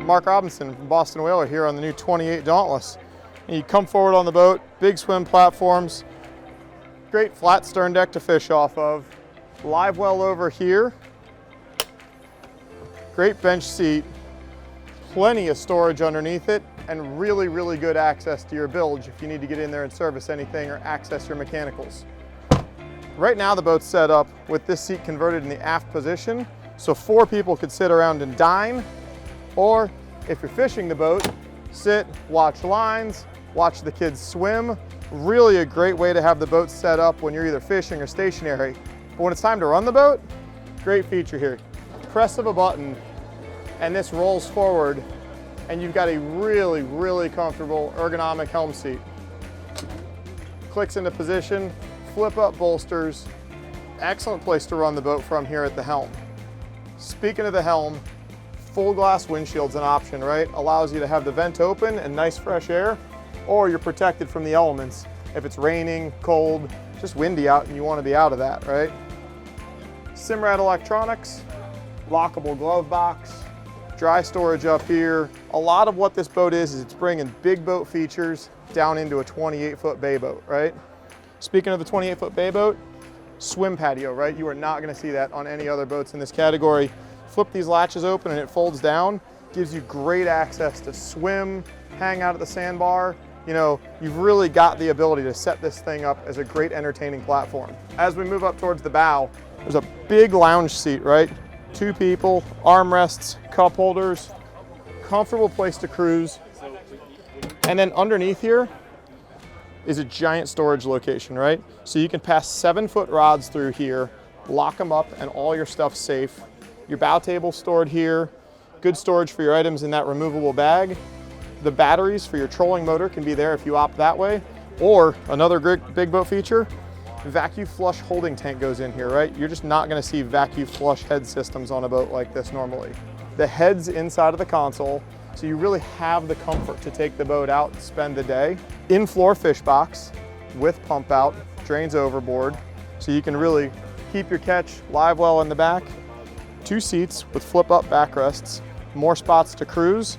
Mark Robinson from Boston Whaler here on the new 28 Dauntless. And you come forward on the boat, big swim platforms, great flat stern deck to fish off of, live well over here, great bench seat, plenty of storage underneath it, and really, really good access to your bilge if you need to get in there and service anything or access your mechanicals. Right now the boat's set up with this seat converted in the aft position, so 4 people could sit around and dine, or if you're fishing the boat, sit, watch lines, watch the kids swim. Really a great way to have the boat set up when you're either fishing or stationary. But when it's time to run the boat, great feature here. Press of a button and this rolls forward and you've got a really, really comfortable ergonomic helm seat. Clicks into position, flip up bolsters. Excellent place to run the boat from here at the helm. Speaking of the helm, full glass windshield's an option, right? Allows you to have the vent open and nice fresh air, or you're protected from the elements. If it's raining, cold, just windy out and you want to be out of that, right? Simrad electronics, lockable glove box, dry storage up here. A lot of what this boat is it's bringing big boat features down into a 28-foot bay boat, right? Speaking of the 28-foot bay boat, swim patio, right? You are not going to see that on any other boats in this category. Flip these latches open and it folds down, gives you great access to swim, hang out at the sandbar. You know, you've really got the ability to set this thing up as a great entertaining platform. As we move up towards the bow, there's a big lounge seat, right? 2 people, armrests, cup holders, comfortable place to cruise. And then underneath here is a giant storage location, right? So you can pass 7-foot rods through here, lock them up, and all your stuff's safe. Your bow table stored here, good storage for your items in that removable bag. The batteries for your trolling motor can be there if you opt that way. Or another great big boat feature, vacuum flush holding tank goes in here, right? You're just not gonna see vacuum flush head systems on a boat like this normally. The head's inside of the console, so you really have the comfort to take the boat out and spend the day. In-floor fish box with pump out, drains overboard, so you can really keep your catch live well in the back. 2 seats with flip-up backrests, more spots to cruise,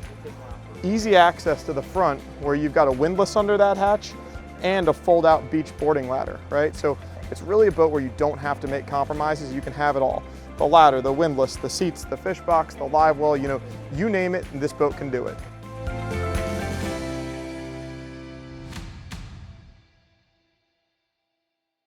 easy access to the front where you've got a windlass under that hatch and a fold-out beach boarding ladder, right? So it's really a boat where you don't have to make compromises, you can have it all. The ladder, the windlass, the seats, the fish box, the live well, you know, you name it, and this boat can do it.